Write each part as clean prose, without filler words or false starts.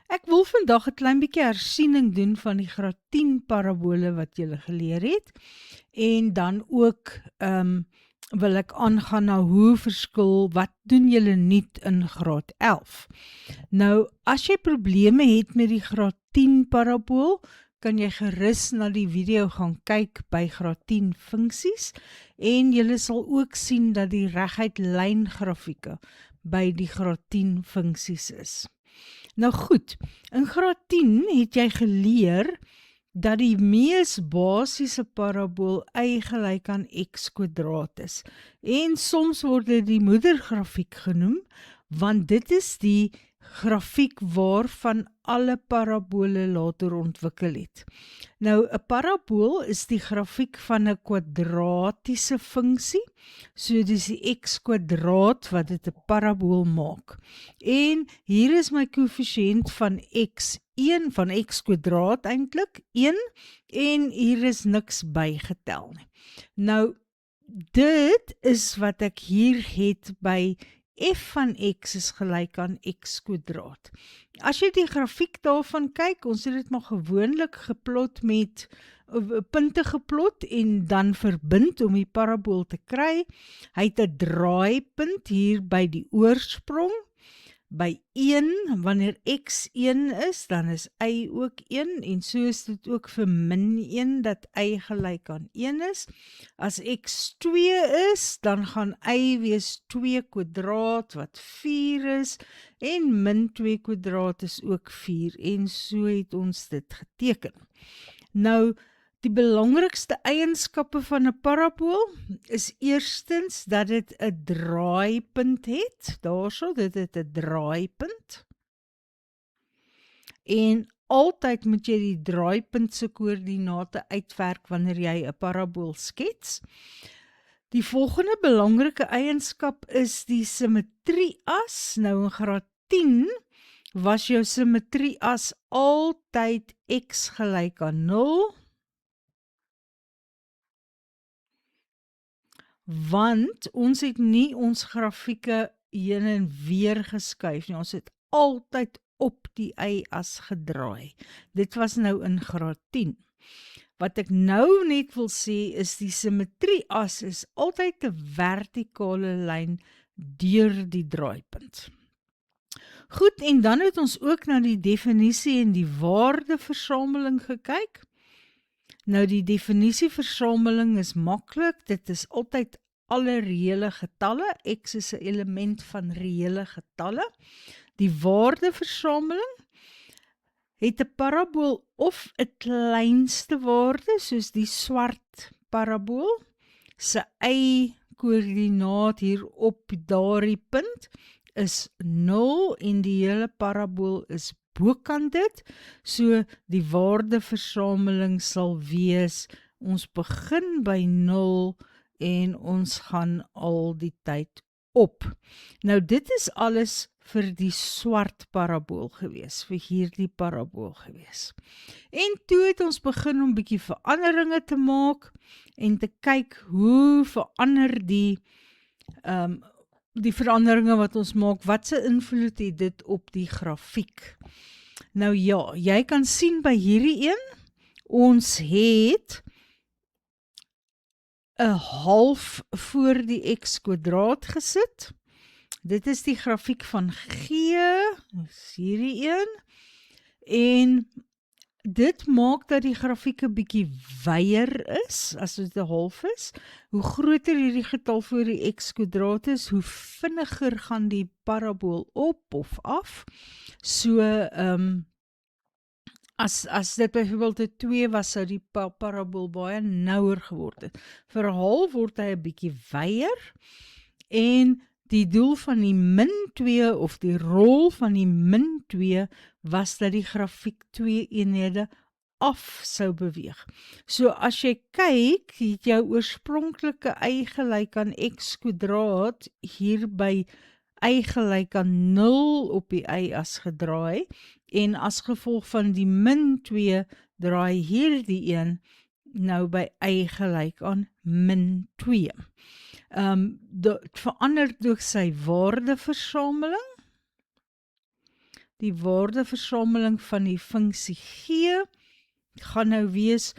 Ek wil vandag 'n klein bietjie hersiening doen van die graad 10 parabole wat julle geleer het en dan ook wil ek aangaan na hoe verskil, wat doen julle nuut in graad 11. Nou, as jy probleme het met die graad 10 parabool, kan jy gerus na die video gaan kyk by graad 10 funksies en julle sal ook sien dat die reguit lyn grafieke by die graad 10 funksies is. Nou goed, in graad 10 het jy geleer dat die mees basiese parabool y gelyk aan x kwadraat is. En soms word dit die moedergrafiek genoem, want dit is die grafiek waarvan alle parabole later ontwikkel het. Nou, 'n parabool is die grafiek van 'n kwadratiese funksie, so dis die x kwadraat wat dit 'n parabool maak. En hier is my koëffisiënt van x1, van x kwadraat eintlik, 1, en hier is niks bygetel nie. Nou, dit is wat ek hier het by f van x is gelyk aan x kwadraat. As jy die grafiek daarvan kyk, ons het dit maar gewoonlik geplot met punte geplot en dan verbind om die parabool te kry. Hy het 'n draaipunt hier by die oorsprong. By 1, wanneer x 1 is, dan is y ook 1 en so is dit ook vir min 1 dat y gelyk aan 1 is. As x 2 is, dan gaan y wees 2 kwadraat wat 4 is en min 2 kwadraat is ook 4 en so het ons dit geteken. Nou, die belangrikste eienskappe van 'n parabool is eerstens dat dit 'n draaipunt het. Daarso, dit het 'n draaipunt. En altyd moet jy die draaipunt se koördinate uitwerk wanneer jy 'n parabool skets. Die volgende belangrike eienskap is die simmetrieas. Nou in graad 10 was jou simmetrieas altyd x gelyk aan 0. Want ons het nie ons grafieke heen en weer geskuif nie, ons het altyd op die y-as gedraai. Dit was nou in graad 10. Wat ek nou net wil sê is die simmetrieas is altyd 'n vertikale lyn deur die draaipunt. Goed, en dan het ons ook na die definisie en die waardeversameling gekyk. Nou, die definisieversameling is maklik, dit is altyd alle reële getalle, x is 'n element van reële getalle. Die waardeversameling het 'n parabool of 'n kleinste waarde, soos die swart parabool, se y-koördinaat hier op daardie punt is 0 en die hele parabool is bokant dit, so die waardeversameling sal wees, ons begin by 0 en ons gaan al die tyd op. Nou dit is alles vir die swart parabool gewees, vir hierdie parabool gewees. En toe het ons begin om bietjie veranderinge te maak en te kyk hoe verander die veranderinge wat ons maak, wat se invloed het dit op die grafiek. Nou ja, jy kan sien by hierdie een, ons het 'n half voor die x kwadraat gesit. Dit is die grafiek van G, dis hierdie een, en dit maak dat die grafiek 'n bietjie wyer is, as dit 'n half is. Hoe groter hierdie getal voor die x kwadraat is, hoe vinniger gaan die parabool op of af. So, as dit byvoorbeeld 'n 2 was, sou die parabool baie nouer geword het. Vir 'n half word hy 'n bietjie wyer, en die doel van die min 2 of die rol van die min 2 was dat die grafiek 2 eenhede af sou beweeg. So as jy kyk, het jou oorspronklike y gelyk aan x kwadraat hier by y gelyk aan 0 op die y-as gedraai, en as gevolg van die min 2 draai hierdie een nou by y gelyk aan min 2. Dit verander door sy waardeversameling, die waardeversameling van die funksie G gaan nou wees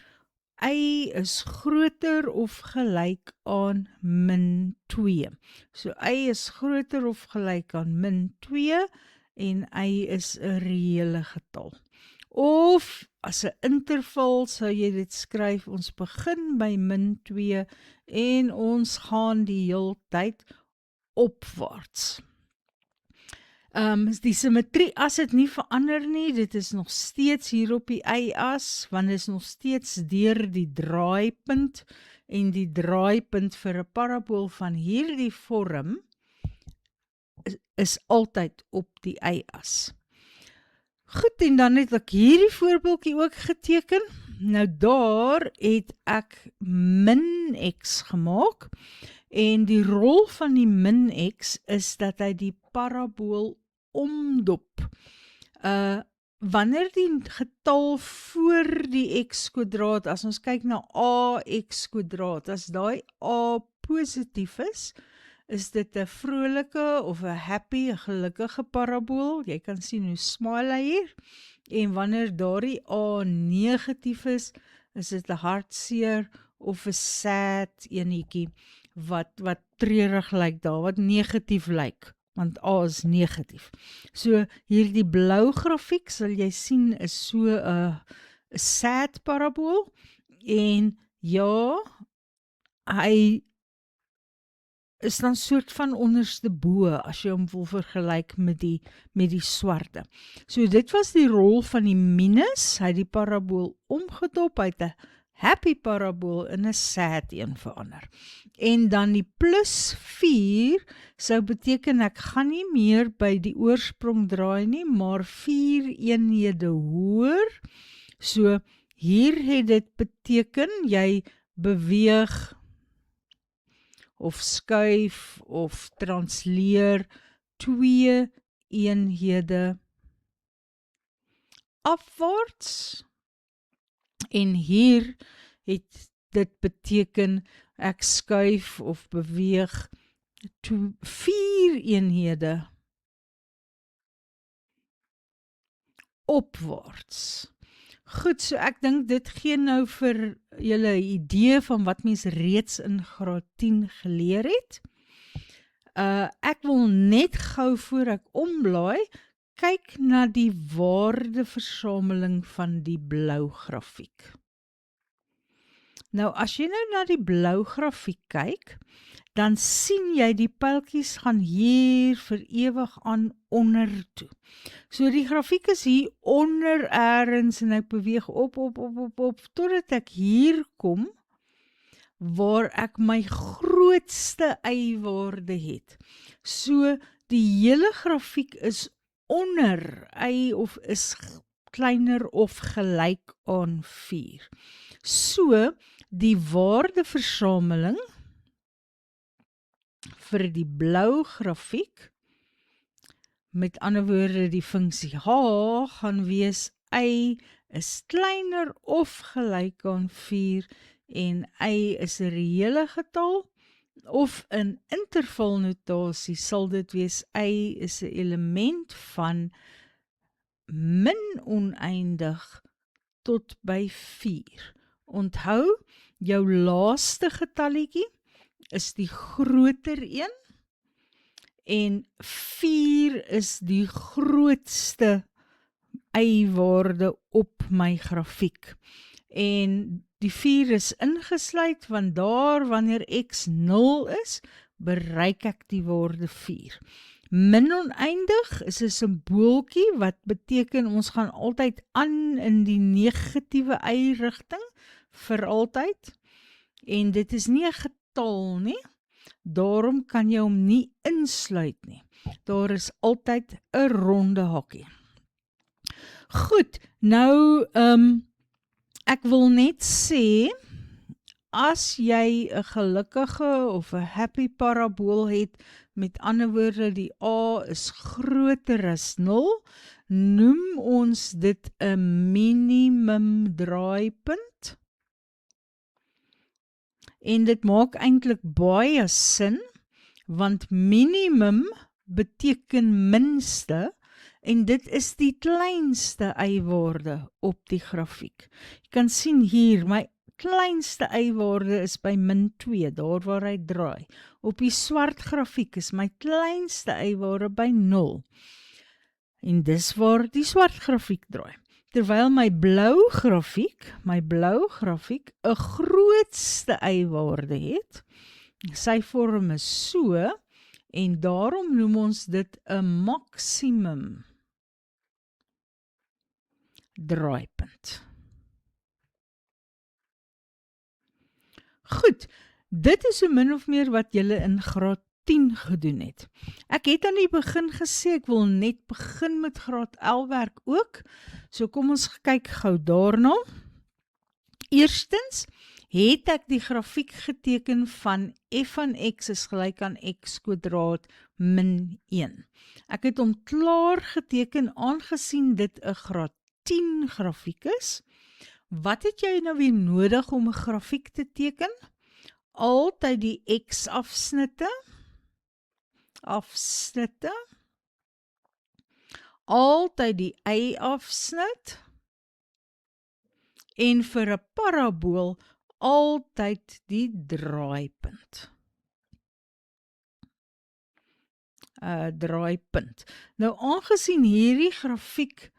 y is groter of gelyk aan min 2. So y is groter of gelyk aan min 2 en y is 'n reële getal. Of as 'n interval sou jy dit skryf, ons begin by min 2 en ons gaan die heeltyd opwaarts. Die simmetrie as dit nie verander nie, dit is nog steeds hier op die y-as, want dit is nog steeds deur die draaipunt, en die draaipunt vir 'n parabool van hierdie vorm is altyd op die y-as. Goed, en dan het ek hierdie voorbeeldjie ook geteken. Nou daar het ek min x gemaak, en die rol van die min x is dat hy die parabool omdop. Wanneer die getal voor die x², as ons kyk na ax², as daai a positief is dit 'n vrolike of 'n happy, 'n gelukkige parabool. Jy kan sien hoe smile hy hier. En wanneer daardie a negatief is dit 'n hartseer of 'n sad enetjie wat treurig lyk daar, wat negatief lyk, want a is negatief. So hierdie blou grafiek sal jy sien is so 'n sad parabool, en ja, hy is dan soort van onderste bo, as jy hom wil vergelyk met die swarte. So dit was die rol van die minus, hy het die parabool omgedop, hy het 'n happy parabool in 'n sad een verander. En dan die plus 4 sou beteken ek gaan nie meer by die oorsprong draai nie, maar 4 eenhede hoër. So hier het dit beteken jy beweeg of skuif of transleer 2 eenhede afwaarts, en hier het dit beteken ek skuif of beweeg 4 eenhede opwaarts. Goed, so ek dink dit gee nou vir julle 'n idee van wat mens reeds in graad 10 geleer het. Ek wil net gou voor ek omblaai, kyk na die waardeversameling van die blou grafiek. Nou, as jy nou na die blou grafiek kyk, dan sien jy die pyltjies gaan hier vir ewig aan onder toe. So die grafiek is hier onder ergens en ek beweeg op, totdat ek hier kom, waar ek my grootste y-waarde het. So die hele grafiek is onder y of is kleiner of gelyk aan 4. So die waardeversameling vir die blou grafiek, met ander woorde die funksie h, gaan wees y is kleiner of gelyk aan 4 en y is 'n reële getal, of in intervalnotasie sal dit wees y is 'n element van min oneindig tot by 4. Onthou, jou laaste getalletjie is die groter een, en 4 is die grootste y-waarde op my grafiek. En die 4 is ingesluit, want daar, wanneer x 0 is, bereik ek die waarde 4. Min oneindig is 'n simbooltjie, wat beteken ons gaan altyd aan in die negatiewe y-rigting, vir altyd. En dit is nie 'n getal nie, daarom kan jy hom nie insluit nie. Daar is altyd 'n ronde hakkie. Goed, nou, ek wil net sê, as jy 'n gelukkige of 'n happy parabool het, met ander woorde die a is groter as 0, noem ons dit 'n minimum draaipunt. En dit maak eintlik baie sin, want minimum beteken minste, en dit is die kleinste eiwaarde op die grafiek. Jy kan sien hier, my kleinste eiwaarde is by -2, daar waar hy draai. Op die swart grafiek is my kleinste eiwaarde by 0. En dis waar die swart grafiek draai. Terwyl my blou grafiek 'n grootste eiwaarde het. Sy vorm is so, en daarom noem ons dit 'n maksimum draaipunt. Goed, dit is so min of meer wat julle in graad 10 gedoen het. Ek het aan die begin gesê, ek wil net begin met graad 11 werk ook, so kom ons kyk gou daarna. Eerstens het ek die grafiek geteken van f van x is gelyk aan x kwadraat min 1. Ek het hom klaar geteken aangesien dit 'n graad 10 grafiek is. Wat het jy nou weer nodig om 'n grafiek te teken? Altyd die x-afsnitte, altyd die y-afsnit, en vir 'n parabool altyd die draaipunt. Nou aangesien hierdie grafiek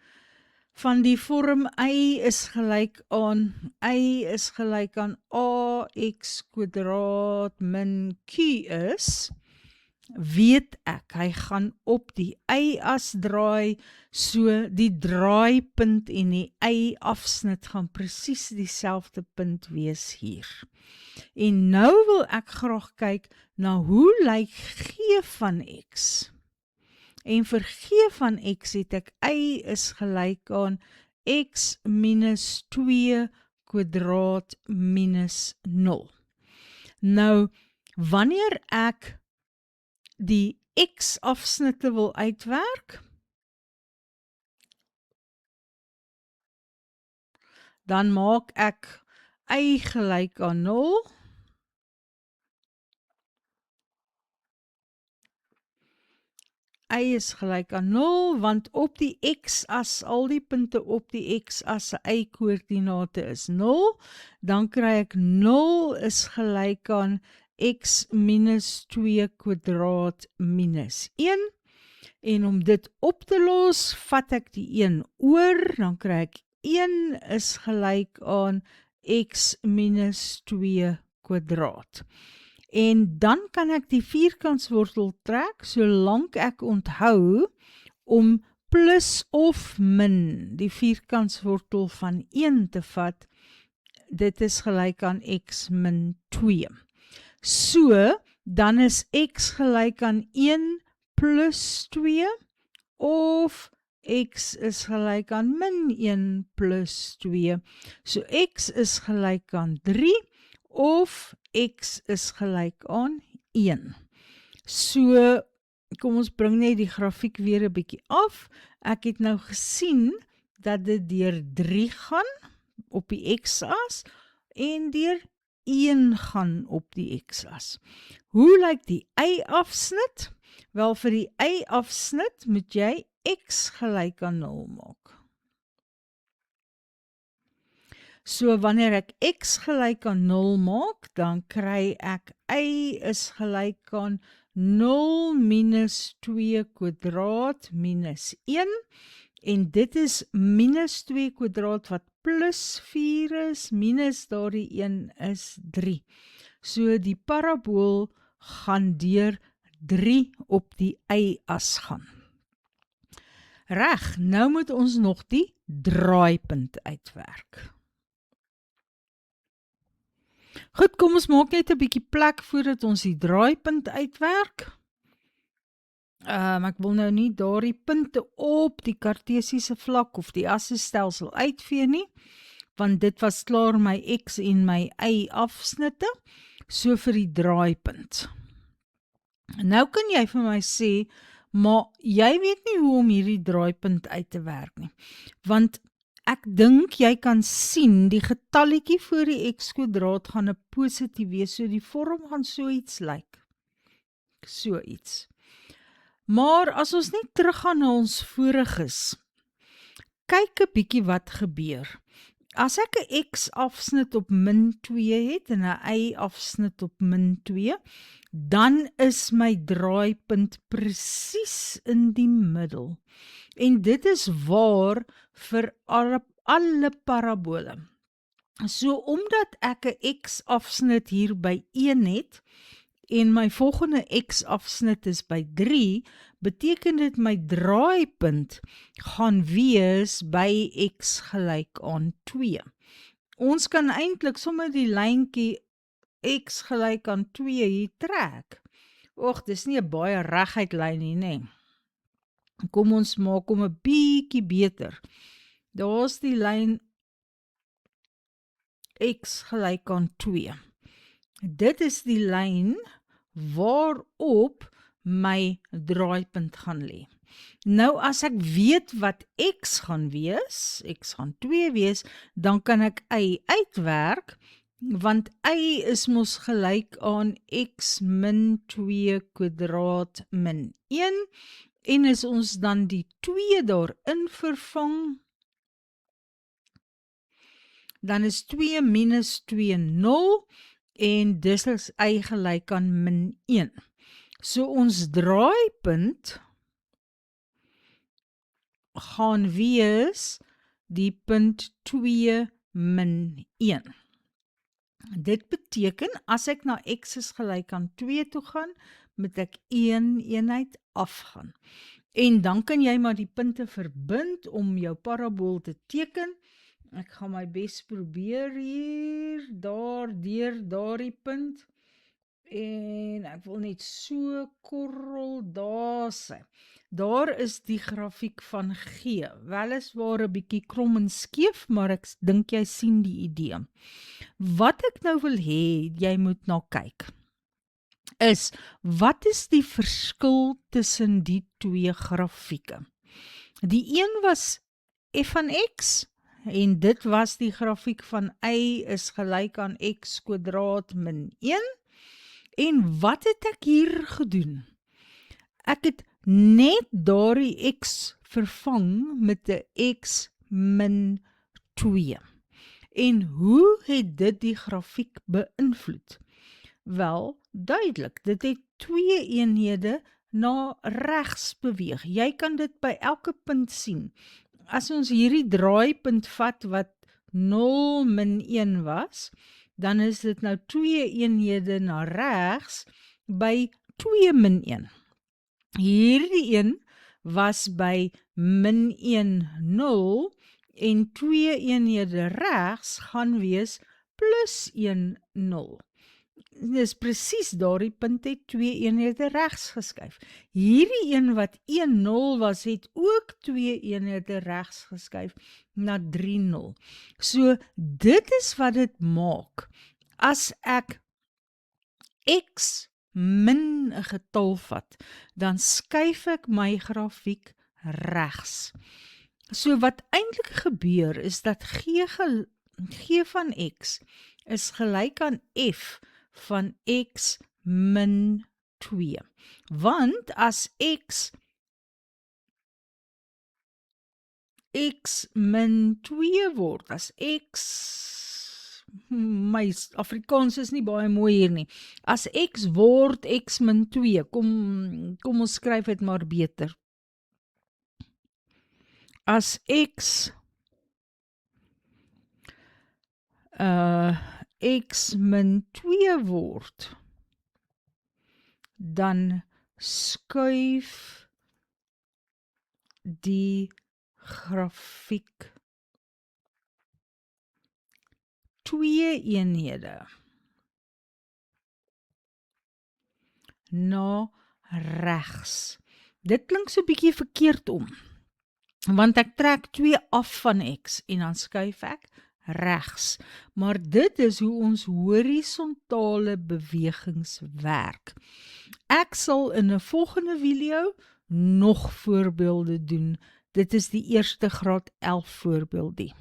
van die vorm y is gelyk aan ax kwadraat min q is, weet ek, hy gaan op die y-as draai, so die draaipunt en die y-afsnit gaan presies dieselfde punt wees hier. En nou wil ek graag kyk na hoe lyk g van x. En vir g van x het ek y is gelyk aan x minus 2 kwadraat minus 0. Nou, wanneer ek die x-afsnitte wil uitwerk, dan maak ek y gelyk aan 0, y is gelyk aan 0, want op die x-as, al die punte op die x-as se y-koördinate is 0, dan kry ek 0 is gelyk aan x minus 2 kwadraat minus 1, en om dit op te los, vat ek die 1 oor, dan kry ek 1 is gelyk aan x minus 2 kwadraat. En dan kan ek die vierkantswortel trek, solank ek onthou om plus of min die vierkantswortel van 1 te vat, dit is gelyk aan x min 2. So, dan is x gelyk aan 1 plus 2, of x is gelyk aan min 1 plus 2. So, x is gelyk aan 3, of x is gelyk aan 1. So, kom ons bring net die grafiek weer 'n bietjie af. Ek het nou gesien dat dit deur 3 gaan op die x-as en deur 1 gaan op die x-as. Hoe lyk die y-afsnit? Wel, vir die y-afsnit moet jy x gelyk aan 0 maak. So, wanneer ek x gelyk aan 0 maak, dan kry ek y is gelyk aan 0 minus 2 kwadraat minus 1, en dit is minus 2 kwadraat wat plus 4 is, minus daardie 1 is 3. So, die parabool gaan deur 3 op die y-as gaan. Reg, nou moet ons nog die draaipunt uitwerk. Goed, kom ons maak net 'n bietjie plek voordat ons die draaipunt uitwerk. Ek wil nou nie daardie punte op die kartesiese vlak of die assestelsel uitvee nie, want dit was klaar my x en my y afsnitte, so vir die draaipunt. Nou kan jy vir my sê, maar jy weet nie hoe om hierdie draaipunt uit te werk nie, want ek dink jy kan sien, die getalletjie voor die x kwadraat gaan 'n positief wees, so die vorm gaan so iets lyk. So iets. Maar as ons net teruggaan na ons voriges, kyk 'n bietjie wat gebeur. As ek 'n x-afsnit op -2 het en 'n y-afsnit op -2, dan is my draaipunt presies in die middel. En dit is waar vir alle parabole. So omdat ek 'n x-afsnit hier by 1 het, en my volgende x-afsnit is by 3, beteken dit my draaipunt gaan wees by x gelyk aan 2. Ons kan eintlik sommer die lyntjie x gelyk aan 2 hier trek. Och, dis nie 'n baie reguit lyn nie, nê. Kom ons maak hom 'n bietjie beter. Daar's die lyn x gelyk aan 2. Dit is die lyn waarop my draaipunt gaan lê. Nou as ek weet wat x gaan wees, x gaan 2 wees, dan kan ek y uitwerk, want y is mos gelyk aan x min 2 kwadraat min 1, en as ons dan die 2 daarin vervang, dan is 2 minus 2 0, en dis is y gelyk aan min 1. So ons draaipunt gaan wees die punt 2 min 1. Dit beteken, as ek na x is gelyk aan 2 toe gaan, moet ek 1 eenheid afgaan. En dan kan jy maar die punte verbind om jou parabool te teken. Ek gaan my bes probeer hier, deur daardie punt, en ek wil net so korrel daar sy. Daar is die grafiek van G, weliswaar 'n bietjie krom en skeef, maar ek dink jy sien die idee. Wat ek nou wil hê, jy moet na kyk, is, wat is die verskil tussen die twee grafieke? Die een was f van x, en dit was die grafiek van y is gelyk aan x kwadraat min 1. En wat het ek hier gedoen? Ek het net daardie x vervang met 'n x min 2. En hoe het dit die grafiek beïnvloed? Wel, duidelik, dit het 2 eenhede na regs beweeg. Jy kan dit by elke punt sien. As ons hierdie draaipunt vat wat 0 min 1 was, dan is dit nou 2 eenhede na regs by 2 min 1. Hierdie een was by min 1 0, en 2 eenhede regs gaan wees plus 1 0. Dis presies daardie punt het 2 eenhede regs geskuif. Hierdie een wat 1 0 was, het ook 2 eenhede regs geskuif na 3 0. So dit is wat dit maak. As ek x min 'n getal vat, dan skuif ek my grafiek regs. So wat eintlik gebeur is dat g van x is gelyk aan f van x min 2. Want as x min 2 word, as x, my Afrikaans is nie baie mooi hier nie, as x word x min 2, kom ons skryf dit maar beter. As x x min 2 word, dan skuif die grafiek 2 eenhede na regs. Dit klink so bietjie verkeerd om, want ek trek 2 af van x en dan skuif ek regs. Maar dit is hoe ons horisontale bewegings werk. Ek sal in 'n volgende video nog voorbeelde doen. Dit is die eerste graad 11 voorbeeldie.